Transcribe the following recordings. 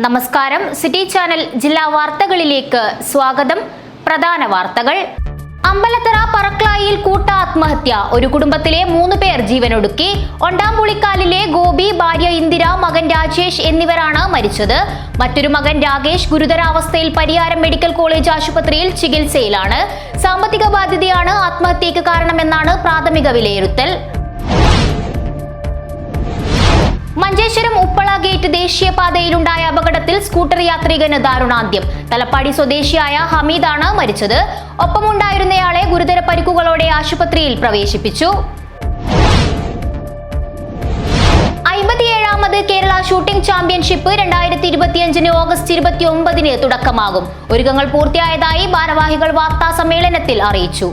നമസ്കാരം. City channel ജില്ലാ വാർത്തകളിലേക്ക് സ്വാഗതം. പ്രധാന വാർത്തകൾ. അമ്പലത്തറ പറക്ലായിൽ കൂട്ട ആത്മഹത്യ. ഒരു കുടുംബത്തിലെ 3 പേർ ജീവനൊടുക്കി. ഒണ്ടാംപുളിക്കാലിലെ ഗോപി, ഭാര്യ ഇന്ദിര, മകൻ രാജേഷ് എന്നിവരാണ് മരിച്ചത്. മറ്റൊരു മകൻ രാകേഷ് ഗുരുതരാവസ്ഥയിൽ പരിയാരം മെഡിക്കൽ കോളേജ് ആശുപത്രിയിൽ ചികിത്സയിലാണ്. സാമ്പത്തിക ബാധ്യതയാണ് ആത്മഹത്യക്ക് കാരണമെന്നാണ് പ്രാഥമിക വിലയിരുത്തൽ. മഞ്ചേശ്വരം ഉപ്പള ഗേറ്റ് ദേശീയപാതയിലുണ്ടായ അപകടത്തിൽ സ്കൂട്ടർ യാത്രികന് ദാരുണാന്ത്യം. തലപ്പാടി സ്വദേശിയായ ഹമീദാണ് മരിച്ചത്. ഒപ്പമുണ്ടായിരുന്നയാളെ ഗുരുതര പരിക്കുകളോടെ ആശുപത്രിയിൽ പ്രവേശിപ്പിച്ചു. 57ാമത് കേരള ഷൂട്ടിംഗ് ചാമ്പ്യൻഷിപ്പ് 2025 ഓഗസ്റ്റ് 29 തുടക്കമാകും. ഒരുക്കങ്ങൾ പൂർത്തിയായതായി ഭാരവാഹികൾ വാർത്താ സമ്മേളനത്തിൽ അറിയിച്ചു.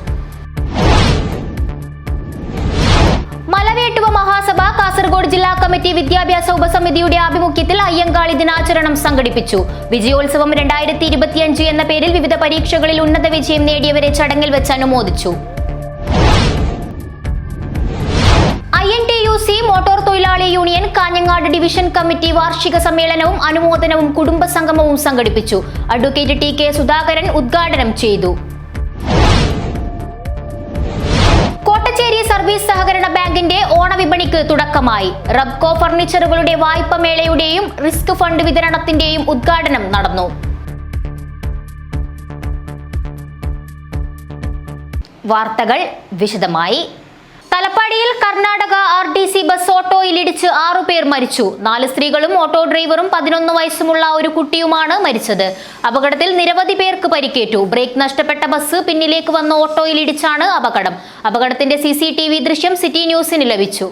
മലവേട്ടുവ മഹാസഭ കാസർഗോഡ് ജില്ലാ കമ്മിറ്റി വിദ്യാഭ്യാസ ഉപസമിതിയുടെ ആഭിമുഖ്യത്തിൽ അയ്യങ്കാളി ദിനാചരണം സംഘടിപ്പിച്ചു. വിജയോത്സവം 2025 എന്ന പേരിൽ വിവിധ പരീക്ഷകളിൽ ഉന്നത വിജയം നേടിയവരെ ചടങ്ങിൽ വെച്ച് അനുമോദിച്ചു. INTUC മോട്ടോർ തൊഴിലാളി യൂണിയൻ കാഞ്ഞങ്ങാട് ഡിവിഷൻ കമ്മിറ്റി വാർഷിക സമ്മേളനവും അനുമോദനവും കുടുംബസംഗമവും സംഘടിപ്പിച്ചു. അഡ്വക്കേറ്റ് TK സുധാകരൻ ഉദ്ഘാടനം ചെയ്തു. കോട്ടച്ചേരി സർവീസ് സഹകരണ ബാങ്കിന്റെ ഓണവിപണിക്ക് തുടക്കമായി. റബ്കോ ഫർണിച്ചറുകളുടെ വായ്പ മേളയുടെയും റിസ്ക് ഫണ്ട് വിതരണത്തിന്റെയും ഉദ്ഘാടനം നടന്നു. വാർത്തകൾ വിശദമായി. തലപ്പാടിയിൽ കർണാടക RTC ബസ് ഓട്ടോയിലിടിച്ച് 6 പേർ മരിച്ചു. 4 സ്ത്രീകളും ഓട്ടോ ഡ്രൈവറും 11 വയസ്സുമുള്ള ഒരു കുട്ടിയുമാണ് മരിച്ചത്. അപകടത്തിൽ നിരവധി പേർക്ക് പരിക്കേറ്റു. ബ്രേക്ക് നഷ്ടപ്പെട്ട ബസ് പിന്നിലേക്ക് വന്ന ഓട്ടോയിലിടിച്ചാണ് അപകടം. അപകടത്തിന്റെ CCTV ദൃശ്യം സിറ്റി ന്യൂസിന് ലഭിച്ചു.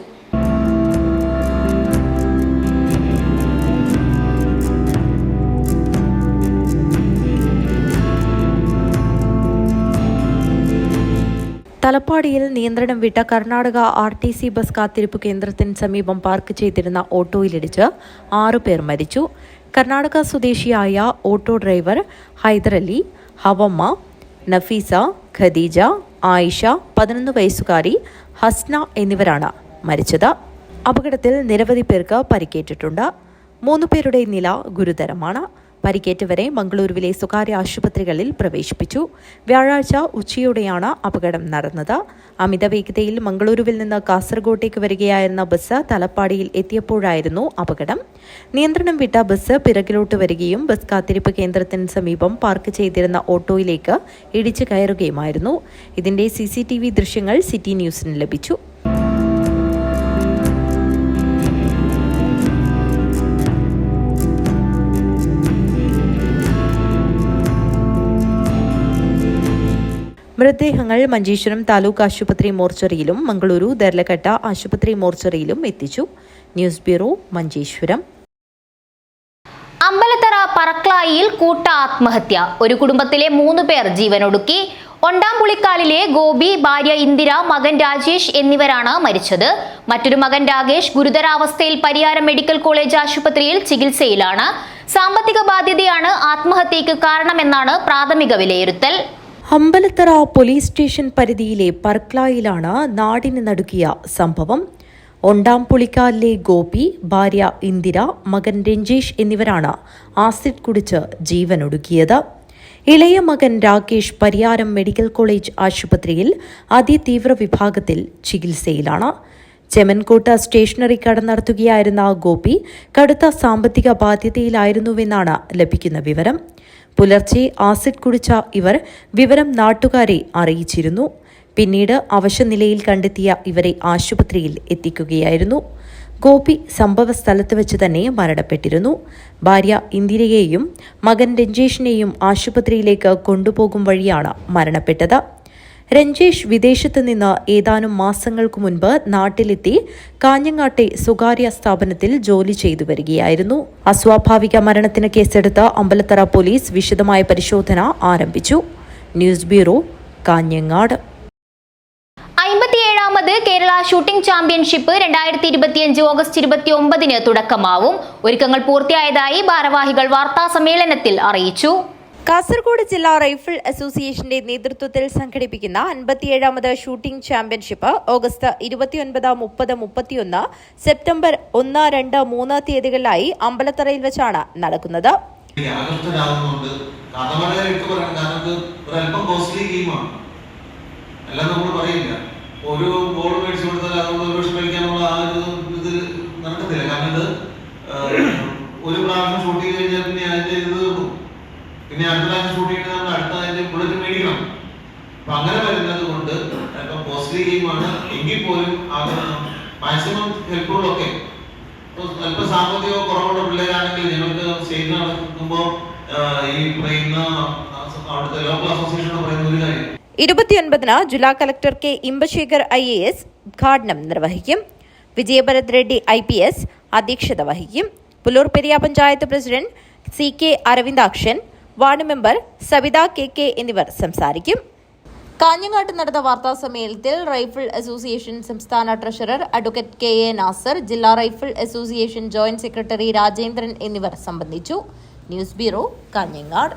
തലപ്പാടിയിൽ നിയന്ത്രണം വിട്ട കർണാടക RTC ബസ് കാത്തിരിപ്പ് കേന്ദ്രത്തിന് സമീപം പാർക്ക് ചെയ്തിരുന്ന ഓട്ടോയിലിടിച്ച് 6 പേർ മരിച്ചു. കർണാടക സ്വദേശിയായ ഓട്ടോ ഡ്രൈവർ ഹൈദരലി, ഹവമ്മ, നഫീസ, ഖദീജ, ആയിഷ, 11 വയസ്സുകാരി ഹസ്ന എന്നിവരാണ് മരിച്ചത്. അപകടത്തിൽ നിരവധി പേർക്ക് പരിക്കേറ്റിട്ടുണ്ട്. 3 പേരുടെ നില ഗുരുതരമാണ്. പരിക്കേറ്റവരെ മംഗളൂരുവിലെ സ്വകാര്യ ആശുപത്രികളിൽ പ്രവേശിപ്പിച്ചു. വ്യാഴാഴ്ച ഉച്ചയോടെയാണ് അപകടം നടന്നത്. അമിത വേഗതയിൽ മംഗളൂരുവിൽ നിന്ന് കാസർഗോട്ടേക്ക് വരികയായിരുന്ന ബസ് തലപ്പാടിയിൽ എത്തിയപ്പോഴായിരുന്നു അപകടം. നിയന്ത്രണം വിട്ട ബസ് പിറകിലോട്ട് വരികയും ബസ് കാത്തിരിപ്പ് കേന്ദ്രത്തിന് സമീപം പാർക്ക് ചെയ്തിരുന്ന ഓട്ടോയിലേക്ക് ഇടിച്ചു കയറുകയുമായിരുന്നു. ഇതിന്റെ CCTV ദൃശ്യങ്ങൾ സിറ്റി ന്യൂസിന് ലഭിച്ചു. മൃതദേഹങ്ങൾ മഞ്ചേശ്വരം താലൂക്ക് ആശുപത്രി മോർച്ചറിയിലും മംഗളൂരു ദർലഘട്ട ആശുപത്രി മോർച്ചറിയിലും എത്തിച്ചു. News bureau, Manjeshwaram. അമ്പലത്തറ പറക്ലായിൽ കൂട്ട ആത്മഹത്യ. ഒരു കുടുംബത്തിലെ 3 പേർ ജീവനൊടുക്കി. ഒണ്ടാംപുളിക്കാലിലെ ഗോപി, ഭാര്യ ഇന്ദിര, മകൻ രാജേഷ് എന്നിവരാണ് മരിച്ചത്. മറ്റൊരു മകൻ രാകേഷ് ഗുരുതരാവസ്ഥയിൽ പരിയാരം മെഡിക്കൽ കോളേജ് ആശുപത്രിയിൽ ചികിത്സയിലാണ്. സാമ്പത്തിക ബാധ്യതയാണ് ആത്മഹത്യക്ക് കാരണമെന്നാണ് പ്രാഥമിക വിലയിരുത്തൽ. അമ്പലത്തറ പോലീസ് സ്റ്റേഷൻ പരിധിയിലെ പറക്ലായിലാണ് നാടിന് നടുക്കിയ സംഭവം. ഒണ്ടാംപുളിക്കാലിലെ ഗോപി, ഭാര്യ ഇന്ദിര, മകൻ രഞ്ജേഷ് എന്നിവരാണ് ആസിഡ് കുടിച്ച് ജീവനൊടുക്കിയത്. ഇളയ മകൻ രാകേഷ് പരിയാരം മെഡിക്കൽ കോളേജ് ആശുപത്രിയിൽ അതിതീവ്ര വിഭാഗത്തിൽ ചികിത്സയിലാണ്. ചെമൻകോട്ട സ്റ്റേഷനറി കട നടത്തുകയായിരുന്ന ഗോപി കടുത്ത സാമ്പത്തിക ബാധ്യതയിലായിരുന്നുവെന്നാണ് ലഭിക്കുന്ന വിവരം. പുലർച്ചെ ആസിഡ് കുടിച്ച ഇവർ വിവരം നാട്ടുകാരെ അറിയിച്ചിരുന്നു. പിന്നീട് അവശനിലയിൽ കണ്ടെത്തിയ ഇവരെ ആശുപത്രിയിൽ എത്തിക്കുകയായിരുന്നു. ഗോപി സംഭവ സ്ഥലത്ത് വെച്ച് തന്നെ മരണപ്പെട്ടിരുന്നു. ഭാര്യ ഇന്ദിരയെയും മകൻ രഞ്ജേഷിനെയും ആശുപത്രിയിലേക്ക് കൊണ്ടുപോകും വഴിയാണ് മരണപ്പെട്ടത്. രഞ്ജേഷ് വിദേശത്ത് നിന്ന് ഏതാനും മാസങ്ങൾക്കു മുൻപ് നാട്ടിലെത്തി കാഞ്ഞങ്ങാട്ടെ സ്വകാര്യ സ്ഥാപനത്തിൽ ജോലി ചെയ്തു വരികയായിരുന്നു. അസ്വാഭാവിക മരണത്തിന് കേസെടുത്ത് അമ്പലത്തറ പോലീസ് വിശദമായ പരിശോധന ആരംഭിച്ചു. News bureau, Kanhangad. 57ാമത് കേരള ഷൂട്ടിംഗ് ചാമ്പ്യൻഷിപ്പ് 2025 ഓഗസ്റ്റ് 29 തുടക്കമാവും. ഒരുക്കങ്ങൾ പൂർത്തിയായതായി ഭാരവാഹികൾ വാർത്താ സമ്മേളനത്തിൽ അറിയിച്ചു. കാസർഗോഡ് ജില്ലാ റൈഫിൾ അസോസിയേഷന്റെ നേതൃത്വത്തിൽ സംഘടിപ്പിക്കുന്ന 57ാമത് ഷൂട്ടിംഗ് ചാമ്പ്യൻഷിപ്പ് ഓഗസ്റ്റ് 29, 30, 31, സെപ്റ്റംബർ 1, 2, 3 തീയതികളിലായി അമ്പലത്തറയിൽ വെച്ചാണ് നടക്കുന്നത്. ഒരു ഗോൾ മേടിച്ചു കൊടുത്താൽ അതുകൊണ്ട് ഒരു വർഷം കളിക്കാനുള്ള ആ ഇത് നടക്കത്തില്ല. കാരണം ഇത് ഒരു പ്രാവശ്യം ഷൂട്ട് ചെയ്ത് കഴിഞ്ഞാൽ പിന്നെ അതിന്റെ ഇത് തീർന്നു. പിന്നെ അടുത്ത പ്രാവശ്യം ഷൂട്ട് ചെയ്ത് നമ്മൾ അടുത്ത അതിന്റെ ബുള്ളറ്റ് മേടിക്കണം. അപ്പൊ അങ്ങനെ വരുന്നത് കൊണ്ട് ഇപ്പം കോസ്റ്റ്ലി ഗെയിമാണ് എങ്കിൽ പോലും മാക്സിമം ഹെൽപ്പുകളൊക്കെ അല്പം സാമ്പത്തിക കുറവുള്ള പിള്ളേരാണെങ്കിൽ ഞങ്ങൾക്ക് സ്റ്റേറ്റ് നടക്കുമ്പോൾ ഈ പറയുന്ന അവിടുത്തെ ലോക്കൽ അസോസിയേഷൻ എന്ന് പറയുന്ന ഒരു കാര്യം 29-ന് ജില്ലാ കളക്ടർ കെ ഇമ്പശേഖർ IAS ഉദ്ഘാടനം നിർവഹിക്കും. വിജയഭരത് റെഡ്ഡി IPS അധ്യക്ഷത വഹിക്കും. Pullur Periya panchayat president CK Aravindakshan, ward member Sabitha KK എന്നിവർ സംസാരിക്കും. കാഞ്ഞങ്ങാട്ട് നടന്ന വാർത്താ സമ്മേളനത്തിൽ റൈഫിൾ അസോസിയേഷൻ സംസ്ഥാന ട്രഷറർ അഡ്വക്കേറ്റ് KA നാസർ, ജില്ലാ rifle association joint secretary Rajendran എന്നിവർ സംബന്ധിച്ചു. ന്യൂസ് ബ്യൂറോ, കാഞ്ഞങ്ങാട്.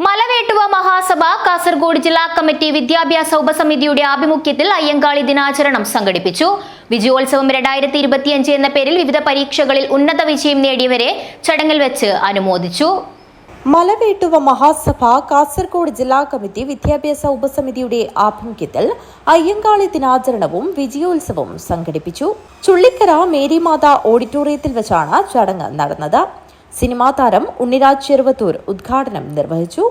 മലവേട്ടുവ മഹാസഭ കാസർഗോഡ് ജില്ലാ കമ്മിറ്റി വിദ്യാഭ്യാസ ഉപസമിതിയുടെ ആഭിമുഖ്യത്തിൽ അയ്യങ്കാളി ദിനാചരണം സംഘടിപ്പിച്ചു. വിജയോത്സവം 2025 എന്ന പേരിൽ വിവിധ പരീക്ഷകളിൽ ഉന്നത വിജയം നേടിയവരെ ചടങ്ങിൽ വെച്ച് അനുമോദിച്ചു. മലവേട്ടുവ മഹാസഭ കാസർഗോഡ് ജില്ലാ കമ്മിറ്റി വിദ്യാഭ്യാസ ഉപസമിതിയുടെ ആഭിമുഖ്യത്തിൽ അയ്യങ്കാളി ദിനാചരണവും വിജയോത്സവവും സംഘടിപ്പിച്ചു. ചുള്ളിക്കര മേരിമാത ഓഡിറ്റോറിയത്തിൽ വെച്ചാണ് ചടങ്ങ് നടന്നത്. സിനിമാ താരം ഉണ്ണിരാജ് ചെറുവത്തൂർ ഉദ്ഘാടനം നിർവഹിച്ചു.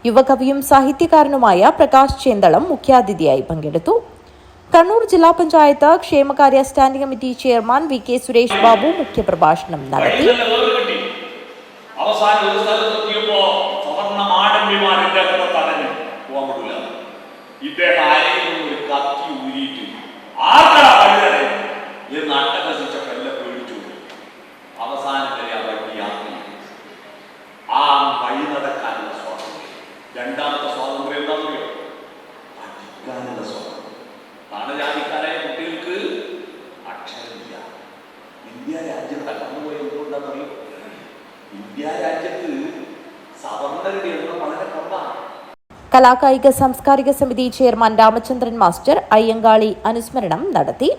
യുവകവിയും സാഹിത്യകാരനുമായ പ്രകാശ് ചേന്തളം മുഖ്യാതിഥിയായി പങ്കെടുത്തു. കണ്ണൂർ ജില്ലാ പഞ്ചായത്ത് ക്ഷേമകാര്യ standing committee chairman VK Suresh Babu മുഖ്യപ്രഭാഷണം നടത്തി. രണ്ടാമത്തെ സ്വാതന്ത്ര്യം എന്താണെന്നറിയോ? പഠിക്കാനുള്ള സ്വാതന്ത്ര്യം. താണജാതിക്കാരായ കുട്ടികൾക്ക് അക്ഷരമില്ല. ഇന്ത്യ രാജ്യം കടന്നുപോയ എന്തുകൊണ്ടാണെന്നറിയോ? ഇന്ത്യ രാജ്യത്ത് സവർണരുടെ എണ്ണം വളരെ കുറവാണ്. കലാകായിക സാംസ്കാരിക സമിതി ചെയർമാൻ രാമചന്ദ്രൻ മാസ്റ്റർ അയ്യങ്കാളി അനുസ്മരണം നടത്തി.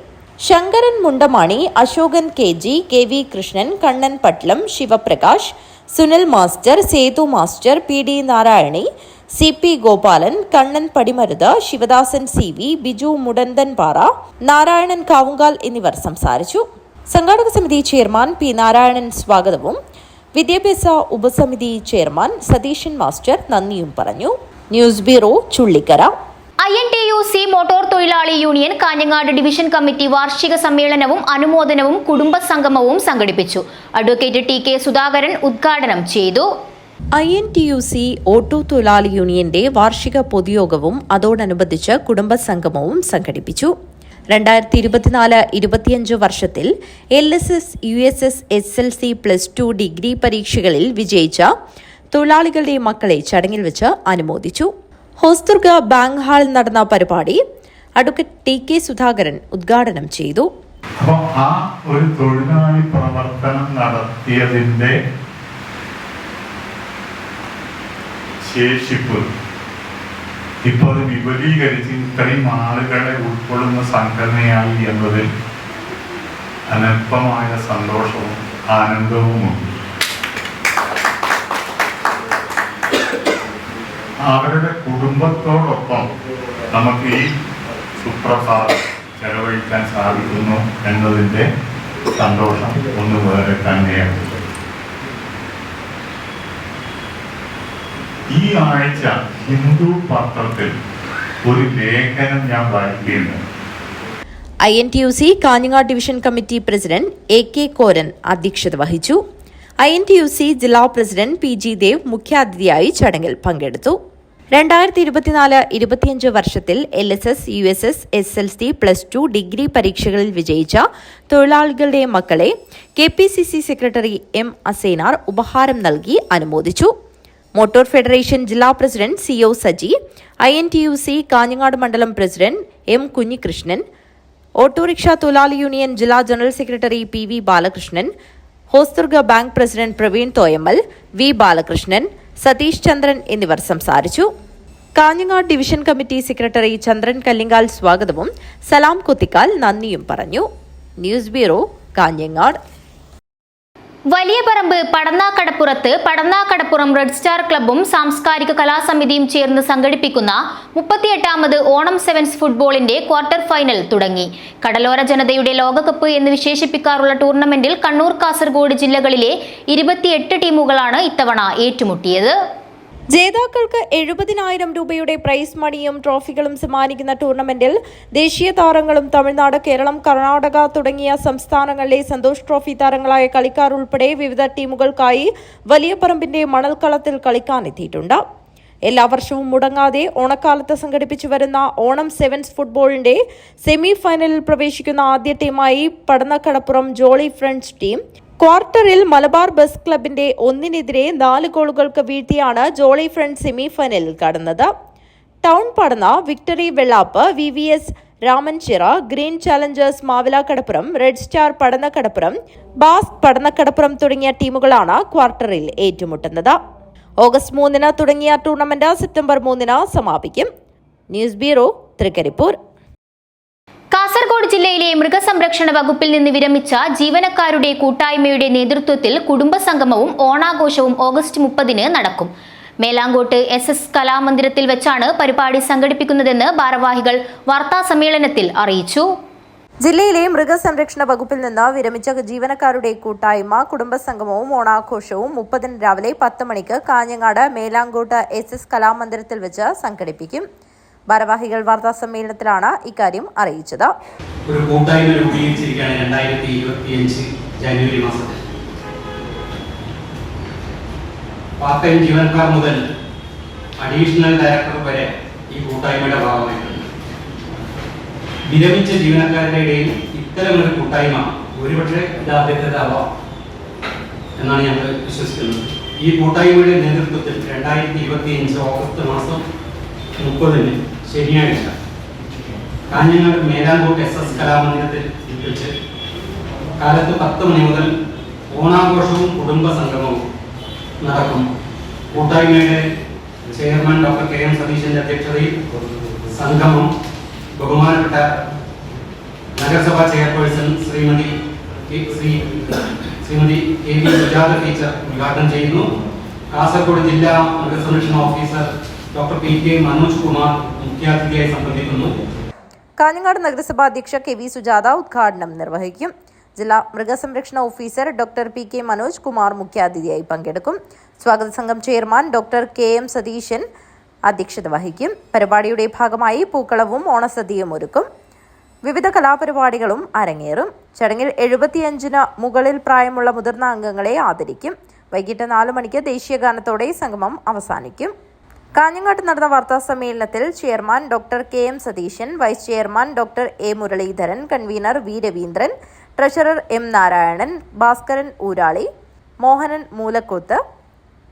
Sankaran Mundamani, Ashokan KG, KV Krishnan, Kannan Patlam, Sivaprakash, Sunil master, Sethu master, PD Narayani, CP Gopalan, Kannan Padimaruth, Sivadasan CV, Biju Mudanthanpara, Narayanan Kavungal എന്നിവർ സംസാരിച്ചു. സംഘാടക സമിതി ചെയർമാൻ P നാരായണൻ സ്വാഗതവും വിദ്യാഭ്യാസ ഉപസമിതി ചെയർമാൻ സതീശൻ മാസ്റ്റർ നന്ദിയും പറഞ്ഞു. News bureau, Chullikkara. INTUC motor തൊഴിലാളി യൂണിയൻ കാഞ്ഞങ്ങാട് ഡിവിഷൻ കമ്മിറ്റി വാർഷിക സമ്മേളനവും അനുമോദനവും കുടുംബസംഗമവും സംഘടിപ്പിച്ചു. അഡ്വക്കേറ്റ് TK സുധാകരൻ ഉദ്ഘാടനം ചെയ്തു. INTUC ഓട്ടോ തൊഴിലാളി യൂണിയന്റെ വാർഷിക പൊതുയോഗവും അതോടനുബന്ധിച്ച് കുടുംബസംഗമവും സംഘടിപ്പിച്ചു. 2024-25 വർഷത്തിൽ LSS, USS, SLC, +2 ഡിഗ്രി പരീക്ഷകളിൽ വിജയിച്ച തൊഴിലാളികളുടെ മക്കളെ ചടങ്ങിൽ വെച്ച് അനുമോദിച്ചു. ഹോസ്ദുർഗ ബാങ്ക് ഹാളിൽ നടന്ന പരിപാടി അഡ്വക്കേറ്റ് TK സുധാകരൻ ഉദ്ഘാടനം ചെയ്തു. അപ്പോൾ ആ ഒരു തൊഴിലാളി പ്രവർത്തനം നടത്തിയതിന്റെ ശേഷിപ്പ് ഇപ്പോൾ അത് വിപുലീകരിച്ച് ഇത്രയും ആളുകളെ ഉൾക്കൊള്ളുന്ന സംഘടനയായി എന്നതിൽ അനൽപമായ സന്തോഷവും ആനന്ദവുമുണ്ട്. അവരുടെ കുടുംബത്തോടൊപ്പം നമുക്ക് ഈ സുപ്രഭാതം ചെലവഴിക്കാൻ സാധിക്കുന്നു എന്നതിൻ്റെ സന്തോഷം ഒന്ന് വേറെ തന്നെയാണ്. ഈ ആഴ്ച ഹിന്ദു പത്രത്തിൽ ഒരു ലേഖനം ഞാൻ വായിക്കുകയുണ്ട്. INTUC Kanhangad division committee president AK Koran അധ്യക്ഷത വഹിച്ചു. INTUC ജില്ലാ പ്രസിഡന്റ് PG ദേവ് മുഖ്യാതിഥിയായി ചടങ്ങിൽ പങ്കെടുത്തു. 2024-25 വർഷത്തിൽ LSS, USS, SLC, +2 ഡിഗ്രി പരീക്ഷകളിൽ വിജയിച്ച തൊഴിലാളികളുടെ മക്കളെ KPCC സെക്രട്ടറി M അസൈനാർ ഉപഹാരം നൽകി അനുമോദിച്ചു. മോട്ടോർ ഫെഡറേഷൻ ജില്ലാ president CO Saji, INTUC Kanhangad മണ്ഡലം പ്രസിഡന്റ് M കുഞ്ഞികൃഷ്ണൻ, ഓട്ടോറിക്ഷ തൊഴിലാളി യൂണിയൻ ജില്ലാ general secretary PV Balakrishnan, Hosdurg bank president Praveen Thoyammal, V Balakrishnan, Satheesh Chandran എന്നിവർ സംസാരിച്ചു. Kanhangad division committee secretary Chandran Kallingal സ്വാഗതവും സലാം കുത്തിക്കാൽ നന്ദിയും പറഞ്ഞു. News bureau, Kanhangad. Valiyaparamba Padannakkadappuram red star ക്ലബ്ബും സാംസ്കാരിക കലാസമിതിയും ചേർന്ന് സംഘടിപ്പിക്കുന്ന 38ാമത് ഓണം സെവൻസ് ഫുട്ബോളിന്റെ ക്വാർട്ടർ ഫൈനൽ തുടങ്ങി. കടലോര ജനതയുടെ ലോകകപ്പ് എന്ന് വിശേഷിപ്പിക്കാറുള്ള ടൂർണമെന്റിൽ കണ്ണൂർ, കാസർഗോഡ് ജില്ലകളിലെ 28 ടീമുകളാണ് ഇത്തവണ ഏറ്റുമുട്ടിയത്. ജേതാക്കൾക്ക് 70,000 രൂപയുടെ പ്രൈസ് മണിയും ട്രോഫികളും സമ്മാനിക്കുന്ന ടൂർണമെന്റിൽ ദേശീയ താരങ്ങളും തമിഴ്നാട്, കേരളം, കർണാടക തുടങ്ങിയ സംസ്ഥാനങ്ങളിലെ സന്തോഷ് ട്രോഫി താരങ്ങളായ കളിക്കാർ ഉൾപ്പെടെ വിവിധ ടീമുകൾക്കായി വലിയപറമ്പിന്റെ മണൽക്കളത്തിൽ കളിക്കാനെത്തിയിട്ടുണ്ട്. എല്ലാ വർഷവും മുടങ്ങാതെ ഓണക്കാലത്ത് സംഘടിപ്പിച്ചു വരുന്ന ഓണം സെവൻസ് ഫുട്ബോളിന്റെ സെമി ഫൈനലിൽ പ്രവേശിക്കുന്ന ആദ്യ ടീമായി പടന്നക്കടപ്പുറം ജോളി ഫ്രണ്ട്സ് ടീം. ക്വാർട്ടറിൽ മലബാർ ബസ് ക്ലബിന്റെ 1-നെതിരെ 4 ഗോളുകൾക്ക് വീഴ്ത്തിയാണ് ജോളി ഫ്രണ്ട്സ് സെമി ഫൈനലിൽ കടന്നത്. Town Padanna, victory Vellap, VVS Ramanchira, green challengers Mavilakkadappuram, red star Padannakkadappuram, ബാസ് പടന്നക്കടപ്പുറം തുടങ്ങിയ ടീമുകളാണ് ക്വാർട്ടറിൽ ഏറ്റുമുട്ടുന്നത്. ഓഗസ്റ്റ് 3-ന് തുടങ്ങിയ ടൂർണമെന്റ് സെപ്റ്റംബർ 3-ന് സമാപിക്കും. News bureau, Trikaripur. കാസർഗോഡ് ജില്ലയിലെ മൃഗസംരക്ഷണ വകുപ്പിൽ നിന്ന് വിരമിച്ച ജീവനക്കാരുടെ കൂട്ടായ്മയുടെ നേതൃത്വത്തിൽ കുടുംബസംഗമവും ഓണാഘോഷവും ഓഗസ്റ്റ് 30-ന് നടക്കും. മേലാങ്കോട്ട് SS കലാമന്ദിരത്തിൽ വെച്ചാണ് പരിപാടി സംഘടിപ്പിക്കുന്നതെന്ന് ഭാരവാഹികൾ വാർത്താസമ്മേളനത്തിൽ അറിയിച്ചു. ജില്ലയിലെ മൃഗസംരക്ഷണ വകുപ്പിൽ നിന്ന് വിരമിച്ച ജീവനക്കാരുടെ കൂട്ടായ്മ കുടുംബസംഗമവും ഓണാഘോഷവും 30-ന് രാവിലെ 10 മണിക്ക് കാഞ്ഞങ്ങാട് മേലാങ്കോട്ട് SS കലാമന്ദിരത്തിൽ വെച്ച് സംഘടിപ്പിക്കും. ഭാരവാഹികൾ വാർത്താസമ്മേളനത്തിലാണ് ഇക്കാര്യം അറിയിച്ചത്. ഒരു കൂട്ടായ്മ രൂപീകരിച്ചിരിക്കുകയാണ് 2025 ജനുവരി മാസത്തിൽ. പാർട്ട് ടൈം ജീവനക്കാർ മുതൽ അഡീഷണൽ ഡയറക്ടർ വരെ ഈ കൂട്ടായ്മയുടെ ഭാഗമായിട്ടുണ്ട്. വിരമിച്ച ജീവനക്കാരുടെ ഇടയിൽ ഇത്തരമൊരു കൂട്ടായ്മ ഒരുപക്ഷെ ഇത് ആദ്യത്തേതാവാം എന്നാണ് ഞങ്ങൾ വിശ്വസിക്കുന്നത്. ഈ കൂട്ടായ്മയുടെ നേതൃത്വത്തിൽ 2025 ഓഗസ്റ്റ് മാസം 30-ന് ശനിയാഴ്ച കാഞ്ഞങ്ങാട് മേലാങ്കോട്ട് SS കലാമന്ദിരത്തിൽ വെച്ച് കാലത്ത് 10 മണി മുതൽ ഓണാഘോഷവും കുടുംബസംഗമവും നടക്കും. കൂട്ടായ്മയുടെ ചെയർമാൻ ഡോക്ടർ KM സതീശന്റെ അധ്യക്ഷതയിൽ സംഗമം ബഹുമാനപ്പെട്ട നഗരസഭാ chairperson Shrimati KV Sujatha teacher ഉദ്ഘാടനം ചെയ്യുന്നു. കാസർഗോഡ് ജില്ലാ മൃഗസംരക്ഷണ officer doctor PK Manoj Kumar മുഖ്യാതിഥിയായി സംബന്ധിക്കുന്നു. കാഞ്ഞങ്ങാട് നഗരസഭാ അധ്യക്ഷ KV സുജാത ഉദ്ഘാടനം നിർവഹിക്കും. ജില്ലാ മൃഗസംരക്ഷണ officer doctor PK Manoj Kumar മുഖ്യാതിഥിയായി പങ്കെടുക്കും. സ്വാഗത സംഘം ചെയർമാൻ ഡോക്ടർ KM സതീശൻ അധ്യക്ഷത വഹിക്കും. പരിപാടിയുടെ ഭാഗമായി പൂക്കളവും ഓണസദ്യയും ഒരുക്കും. വിവിധ കലാപരിപാടികളും അരങ്ങേറും. ചടങ്ങിൽ 75-ന് മുകളിൽ പ്രായമുള്ള മുതിർന്ന അംഗങ്ങളെ ആദരിക്കും. വൈകിട്ട് 4 മണിക്ക് ദേശീയഗാനത്തോടെ സംഗമം അവസാനിക്കും. കാഞ്ഞങ്ങാട്ട് നടന്ന വാർത്താ സമ്മേളനത്തിൽ chairman doctor KM Satheesan, vice chairman doctor A Muraleedharan, convener V Raveendran, treasurer M Narayanan, Bhaskaran Urali, Mohanan Moolakkooth,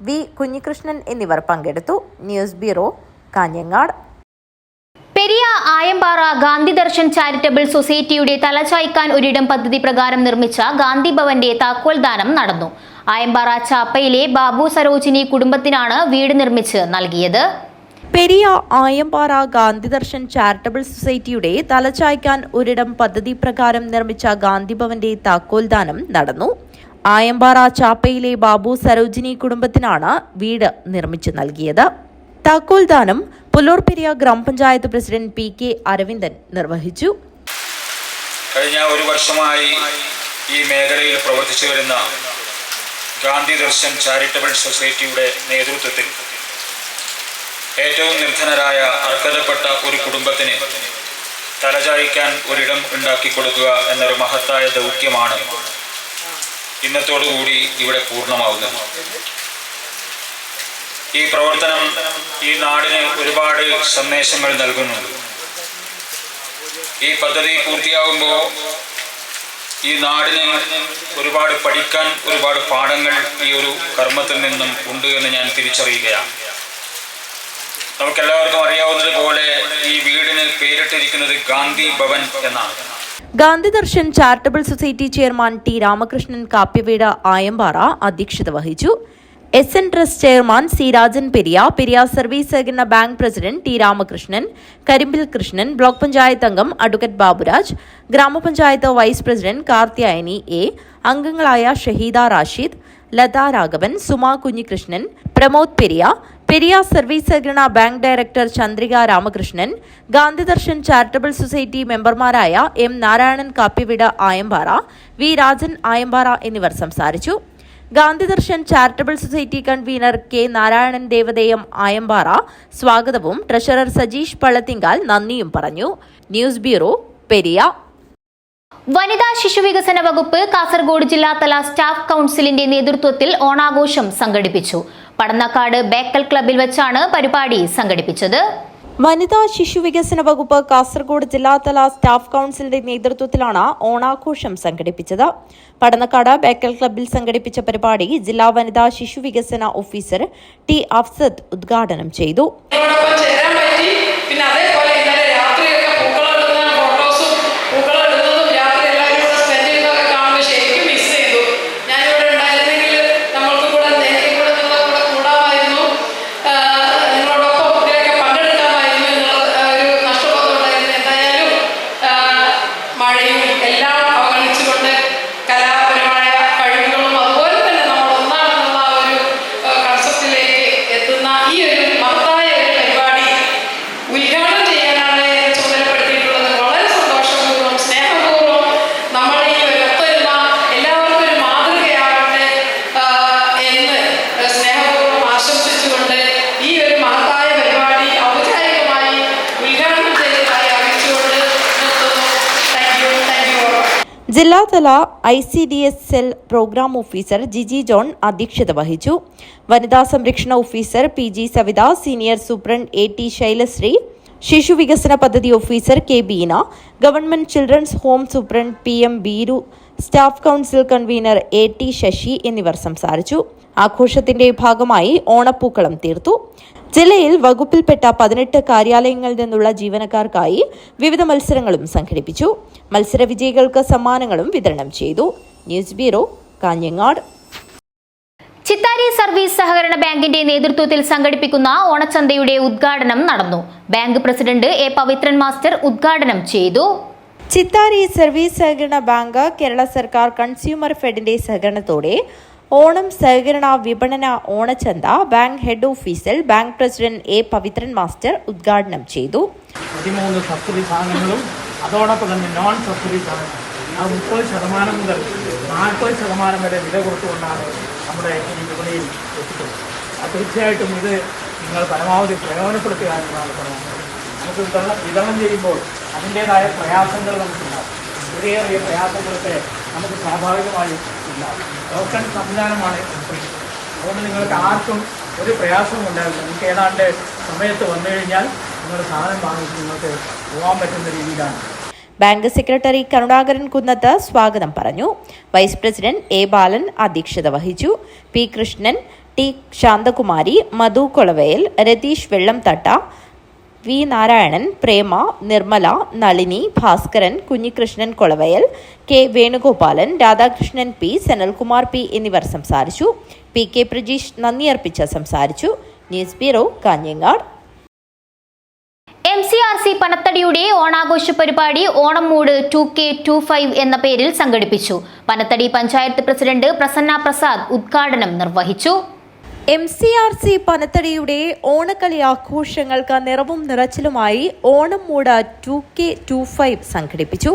V Kunhikrishnan എന്നിവർ പങ്കെടുത്തു. News bureau, Kanhangad. Periya Ayampara Gandhi Darshan charitable സൊസൈറ്റിയുടെ തലചായ്ക്കാൻ ഒരിടം പദ്ധതി പ്രകാരം നിർമ്മിച്ച ഗാന്ധി ഭവന്റെ താക്കോൽദാനം നടന്നു. ആയമ്പാറ ചാപ്പയിലെ ബാബു സരോജിനി കുടുംബത്തിനാണ് വീട് നിർമ്മിച്ച് നൽകിയത്. പെരിയ ആയമ്പാറ ഗാന്ധി ദർശൻ ചാരിറ്റബിൾ സൊസൈറ്റിയുടെ തലചായ്ക്കാൻ ഒരിടം പദ്ധതി പ്രകാരം നിർമ്മിച്ച ഗാന്ധി ഭവന്റെ താക്കോൽദാനം നടന്നു. ആയമ്പാറ ചാപ്പയിലെ ബാബു സരോജിനി കുടുംബത്തിനാണ് വീട് നിർമ്മിച്ചു നൽകിയത്. താക്കോൽദാനം പുല്ലൂർ പെരിയ ഗ്രാമപഞ്ചായത്ത് പ്രസിഡന്റ് PK അരവിന്ദൻ നിർവഹിച്ചു. കഴിഞ്ഞ ഒരു വർഷമായി ഈ മേഖലയിൽ പ്രവർത്തിച്ചു വരുന്ന ഗാന്ധി ദർശൻ ചാരിറ്റബിൾ സൊസൈറ്റിയുടെ നേതൃത്വത്തിൽ ഏറ്റവും നിർധനരായ അർഹതപ്പെട്ട ഒരു കുടുംബത്തിന് തലചായ്ക്കാൻ ഒരിടം ഉണ്ടാക്കി കൊടുക്കുക എന്നൊരു മഹത്തായ ദൗത്യമാണ് ഇന്നത്തോടുകൂടി ഇവിടെ പൂർണ്ണമാവുന്നത്. ഈ പ്രവർത്തനം ഈ നാടിന് ഒരുപാട് സന്ദേശങ്ങൾ നൽകുന്നുണ്ട്. ഈ പദ്ധതി പൂർത്തിയാകുമ്പോൾ ഈ നാടിന് ഒരുപാട് പഠിക്കാൻ ഒരുപാട് പാഠങ്ങൾ ഈ ഒരു കർമ്മത്തിൽ നിന്നും ഉണ്ട് എന്ന് ഞാൻ തിരിച്ചറിയുകയാണ്. നമുക്കെല്ലാവർക്കും അറിയാവുന്നതുപോലെ ഈ വീടിന് പേരിട്ടിരിക്കുന്നത് ഗാന്ധി ഭവൻ എന്നാണ്. Gandhi Darshan charitable society chairman T Ramakrishnan Kapyaveed Ayampara അധ്യക്ഷത വഹിച്ചു. SN trust chairman C Rajan Periya service സഹകരണ bank president T Ramakrishnan, Karimbil Krishnan, block panchayat അംഗം അഡ്വക്കേറ്റ് ബാബുരാജ്, ഗ്രാമപഞ്ചായത്ത് വൈസ് പ്രസിഡന്റ് കാർത്തിയായനി എ, അംഗങ്ങളായ ഷഹീദ റാഷിദ്, ലത രാഘവൻ, സുമ കുഞ്ഞികൃഷ്ണൻ, പ്രമോദ് പെരിയ സർവീസ് സഹകരണ bank director Chandrika Ramakrishnan, Gandhidarshan charitable society മെമ്പർമാരായ എം നാരായണൻ കാപ്പിവിട ആയമ്പാറ, വി രാജൻ ആയമ്പാറ എന്നിവർ സംസാരിച്ചു. Gandhidarshan charitable society convener K Narayanan ദേവദേയം Ayampara സ്വാഗതവും ട്രഷറർ സജീഷ് പള്ളത്തിങ്കാൽ നന്ദിയും പറഞ്ഞു. News bureau, Periya. വനിതാ ശിശുവികസന വകുപ്പ് കാസർഗോഡ് ജില്ലാതല സ്റ്റാഫ് കൗൺസിലിന്റെ നേതൃത്വത്തിൽ ഓണാഘോഷം സംഘടിപ്പിച്ചു. പടന്നക്കാട് ബേക്കൽ ക്ലബ്ബിൽ വെച്ചാണ് പരിപാടി സംഘടിപ്പിച്ചത്. വനിതാ ശിശുവികസന വകുപ്പ് കാസർഗോഡ് ജില്ലാതല സ്റ്റാഫ് കൗൺസിലിന്റെ നേതൃത്വത്തിലാണ് ഓണാഘോഷം സംഘടിപ്പിച്ചത്. പടന്നക്കാട് ബേക്കൽ ക്ലബ്ബിൽ സംഘടിപ്പിച്ച പരിപാടി ജില്ലാ വനിതാ ശിശുവികസന ഓഫീസർ ടി അഫ്സദ് ഉദ്ഘാടനം ചെയ്തു. ജില്ലാതല ICDS cell program officer Jiji John അധ്യക്ഷത വഹിച്ചു. വനിതാ സംരക്ഷണ officer PG Savitha, senior superintendent AT Shailasree, ശിശുവികസന പദ്ധതി officer K Beena, government children's home superintendent PM Beeru, staff council convener AT Sasi എന്നിവർ സംസാരിച്ചു. ആഘോഷത്തിന്റെ ഭാഗമായി ഓണപ്പൂക്കളം തീർത്തു. ജില്ലയിൽ വകുപ്പിൽപ്പെട്ട 18 കാര്യാലയങ്ങളിൽ നിന്നുള്ള ജീവനക്കാർക്കായി വിവിധ മത്സരങ്ങളും സംഘടിപ്പിച്ചു. മത്സര വിജയികൾക്ക് സമ്മാനങ്ങളും വിതരണം ചെയ്തു. News bureau, Kanhangad. Chithari service സഹകരണ ബാങ്കിന്റെ നേതൃത്വത്തിൽ സംഘടിപ്പിക്കുന്ന ഓണച്ചന്തയുടെ ഉദ്ഘാടനം നടന്നു. Bank president A Pavithran master ഉദ്ഘാടനം ചെയ്തു. ചിത്താരി സർവീസ് സഹകരണ ബാങ്ക് കേരള സർക്കാർ കൺസ്യൂമർ ഫെഡിന്റെ സഹകരണത്തോടെ ഓണം സഹകരണ വിപണന ഓണച്ചന്ത ബാങ്ക് ഹെഡ് ഓഫീസിൽ bank president A Pavithran master ഉദ്ഘാടനം ചെയ്തു. 13 സബ്സിഡി സാധനങ്ങളും അതോടൊപ്പം തന്നെ നോൺ സബ്സിഡി സാധനങ്ങൾ 30% മുതൽ 40% വരെ വില കൊടുത്തുകൊണ്ടാണ് നമ്മുടെ ഈ വിപണിയിൽ എത്തിക്കുന്നത്. തീർച്ചയായിട്ടും ഇത് നിങ്ങൾ പരമാവധി പ്രയോജനപ്പെടുത്തുക എന്നതാണ് പറയുന്നത്. നമുക്ക് വിതരണം ചെയ്യുമ്പോൾ അതിൻ്റേതായ പ്രയാസങ്ങൾ നമുക്കുണ്ടാകും. ചെറിയ പ്രയാസങ്ങളൊക്കെ നമുക്ക് സ്വാഭാവികമായും ഉണ്ടാകും. ടോക്കൺ സംവിധാനമാണ്. അതുകൊണ്ട് നിങ്ങൾക്ക് ആർക്കും ഒരു പ്രയാസവും ഉണ്ടാവില്ല. നിങ്ങൾക്ക് ഏതാണ്ട് സമയത്ത് വന്നു കഴിഞ്ഞാൽ നിങ്ങൾ സാധനം വാങ്ങിച്ച് നിങ്ങൾക്ക് പോകാൻ പറ്റുന്ന രീതിയിലാണ്. ബാങ്ക് സെക്രട്ടറി കരുണാകരൻ കുന്നത്ത് സ്വാഗതം പറഞ്ഞു. വൈസ് പ്രസിഡന്റ് A ബാലൻ അധ്യക്ഷത വഹിച്ചു. P കൃഷ്ണൻ, T ശാന്തകുമാരി, മധു കൊളവയൽ, രതീഷ് വെള്ളംതട്ട, V നാരായണൻ, പ്രേമ, Nirmala, Nalini, Bhaskaran, Kunhikrishnan Kolavayal, K Venugopalan, Radhakrishnan P, Sanalkumar P എന്നിവർ സംസാരിച്ചു. PK പ്രജീഷ് നന്ദിയർപ്പിച്ച് സംസാരിച്ചു. News bureau, Kanhangad. MCRC പനത്തടിയുടെ ഓണാഘോഷ പരിപാടി ഓണം മൂഡ് 2K25 എന്ന പേരിൽ സംഘടിപ്പിച്ചു. പനത്തടി പഞ്ചായത്ത് പ്രസിഡന്റ് പ്രസന്ന പ്രസാദ് ഉദ്ഘാടനം നിർവഹിച്ചു. MCRC പനത്തടിയുടെ ഓണക്കളി ആഘോഷങ്ങൾക്ക് നിറവും നിറച്ചിലുമായി ഓണം മൂഡ് 2K25 സംഘടിപ്പിച്ചു.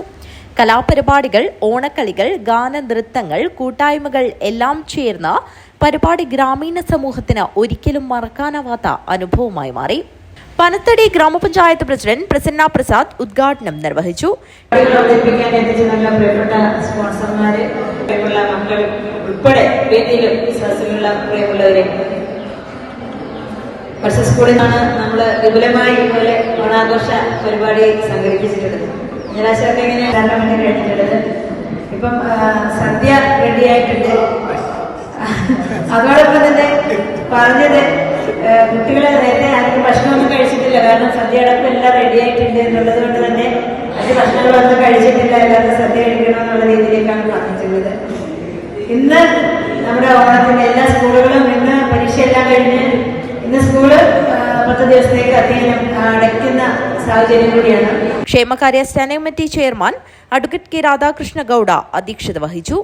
കലാപരിപാടികൾ, ഓണക്കളികൾ, ഗാനനൃത്തങ്ങൾ, കൂട്ടായ്മകൾ എല്ലാം ചേർന്ന പരിപാടി ഗ്രാമീണ സമൂഹത്തിന് ഒരിക്കലും മറക്കാനാവാത്ത അനുഭവമായി മാറി. പനത്തടി ഗ്രാമപഞ്ചായത്ത് പ്രസിഡന്റ് പ്രസന്ന പ്രസാദ് ഉദ്ഘാടനം നിർവഹിച്ചു. ഉൾപ്പെടെ വേദിയിലും സദസ്സിലുള്ള പ്രിയമുള്ളവരെ, വർഷ സ്കൂളിൽ നിന്നാണ് നമ്മൾ വിപുലമായി ഇതുപോലെ ഓണാഘോഷ പരിപാടി സംഘടിപ്പിച്ചിട്ടുള്ളത്. ഞായറാഴ്ചയൊക്കെ ഇങ്ങനെ 2 മണി കഴിഞ്ഞിട്ടുള്ളത്. ഇപ്പം സദ്യ റെഡിയായിട്ടുണ്ട്. അതോടൊപ്പം തന്നെ പറഞ്ഞത് കുട്ടികളെ നേരത്തെ ആരും ഭക്ഷണമൊന്നും കഴിച്ചിട്ടില്ല. കാരണം സദ്യ അടക്കം എല്ലാം റെഡിയായിട്ടുണ്ട് എന്നുള്ളത് കൊണ്ട് തന്നെ അത് ഭക്ഷണങ്ങളൊന്നും കഴിച്ചിട്ടില്ല, എല്ലാവരും സദ്യ കഴിക്കണം എന്നുള്ള രീതിയിലേക്കാണ് പറഞ്ഞിട്ടുള്ളത്. ഇന്ന് നമ്മുടെ ഓണത്തിന്റെ എല്ലാ സ്കൂളുകളും ഇന്ന് പരീക്ഷയെല്ലാം കഴിഞ്ഞ് ഇന്ന് സ്കൂള് 10 ദിവസത്തേക്ക് അധ്യയനം അടയ്ക്കുന്ന സാഹചര്യം കൂടിയാണ്. ക്ഷേമകാര്യ standing committee chairman advocate K Radhakrishna Gowda അധ്യക്ഷത വഹിച്ചു.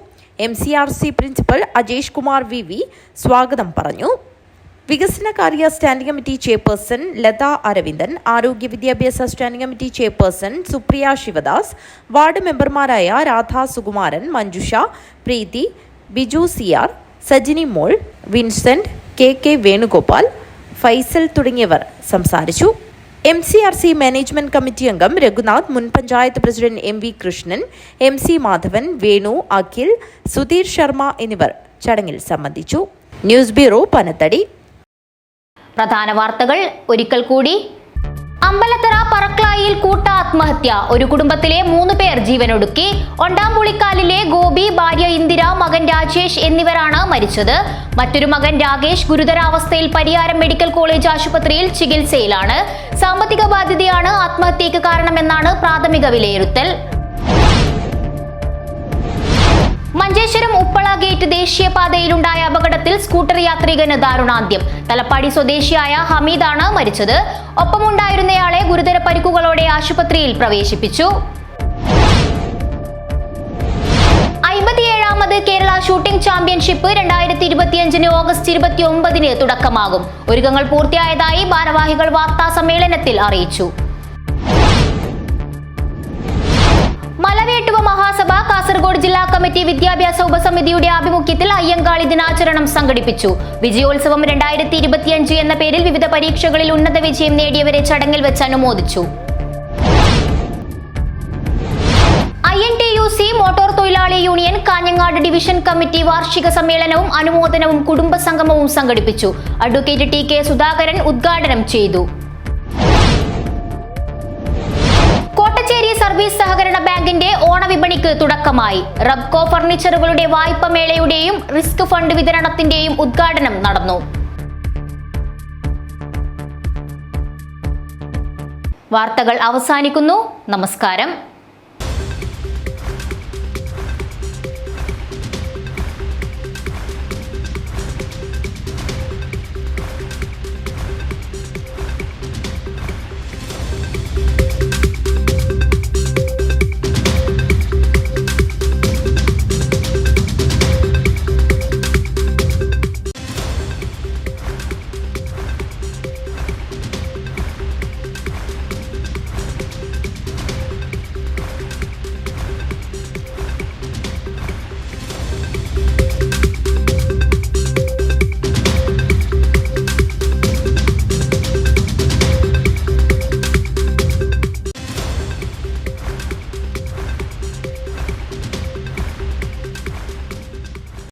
MCRC principal Ajesh Kumar VV സ്വാഗതം പറഞ്ഞു. വികസനകാര്യ standing committee chairperson Latha Aravindan, ആരോഗ്യ വിദ്യാഭ്യാസ standing committee chairperson Supriya Sivadas, ward മെമ്പർമാരായ Radha Sukumaran, Manjusha, Preethi, Biju CR, Sajini Mol, Vincent, KK Venugopal, Faisal തുടങ്ങിയവർ സംസാരിച്ചു. MCRC മാനേജ്മെന്റ് കമ്മിറ്റി അംഗം രഘുനാഥ്, മുൻ panchayat president MV Krishnan, MC Madhavan, Venu, Akhil, Sudheer Sharma എന്നിവർ ചടങ്ങിൽ സംബന്ധിച്ചു. News bureau, Panathady. പ്രധാന വാർത്തകൾ ഒരിക്കൽ കൂടി. അമ്പലത്തറ പറക്ലായിൽ കൂട്ട ആത്മഹത്യ, ഒരു കുടുംബത്തിലെ 3 പേർ ജീവനൊടുക്കി. ഒണ്ടാംപുളിക്കാലിലെ ഗോപി, ഭാര്യ ഇന്ദിര, മകൻ രാജേഷ് എന്നിവരാണ് മരിച്ചത്. മറ്റൊരു മകൻ രാകേഷ് ഗുരുതരാവസ്ഥയിൽ പരിയാരം മെഡിക്കൽ കോളേജ് ആശുപത്രിയിൽ ചികിത്സയിലാണ്. സാമ്പത്തിക ബാധ്യതയാണ് ആത്മഹത്യക്ക് കാരണമെന്നാണ് പ്രാഥമിക വിലയിരുത്തൽ. മഞ്ചേശ്വരം ഉപ്പള ഗേറ്റ് ദേശീയപാതയിലുണ്ടായ അപകടത്തിൽ സ്കൂട്ടർ യാത്രികന് ദാരുണാന്ത്യം. തലപ്പാടി സ്വദേശിയായ ഹമീദാണ് മരിച്ചത്. ഒപ്പമുണ്ടായിരുന്നയാളെ ഗുരുതര പരിക്കുകളോടെ ആശുപത്രിയിൽ പ്രവേശിപ്പിച്ചു. 57ാമത് കേരള ഷൂട്ടിംഗ് ചാമ്പ്യൻഷിപ്പ് 2025 ഓഗസ്റ്റ് 29 തുടക്കമാകും. ഒരുക്കങ്ങൾ പൂർത്തിയായതായി ഭാരവാഹികൾ വാർത്താ സമ്മേളനത്തിൽ അറിയിച്ചു. മലവേട്ടുവ മഹാസഭ കാസർഗോഡ് ജില്ലാ കമ്മിറ്റി വിദ്യാഭ്യാസ ഉപസമിതിയുടെ ആഭിമുഖ്യത്തിൽ അയ്യങ്കാളി ദിനാചരണം സംഘടിപ്പിച്ചു. വിജയോത്സവം 2025 എന്ന പേരിൽ വിവിധ പരീക്ഷകളിൽ ഉന്നത വിജയം നേടിയവരെ ചടങ്ങിൽ വെച്ച് അനുമോദിച്ചു. INTUC മോട്ടോർ തൊഴിലാളി യൂണിയൻ കാഞ്ഞങ്ങാട് ഡിവിഷൻ കമ്മിറ്റി വാർഷിക സമ്മേളനവും അനുമോദനവും കുടുംബസംഗമവും സംഘടിപ്പിച്ചു. അഡ്വക്കേറ്റ് TK സുധാകരൻ ഉദ്ഘാടനം ചെയ്തു. കോട്ടച്ചേരി സർവീസ് സഹകരണ ബാങ്കിന്റെ ഓണവിപണിക്ക് തുടക്കമായി. റബ്കോ ഫർണിച്ചറുകളുടെ വായ്പ മേളയുടെയും റിസ്ക് ഫണ്ട് വിതരണത്തിന്റെയും ഉദ്ഘാടനം നടന്നു. വാർത്തകൾ അവസാനിക്കുന്നു. നമസ്കാരം.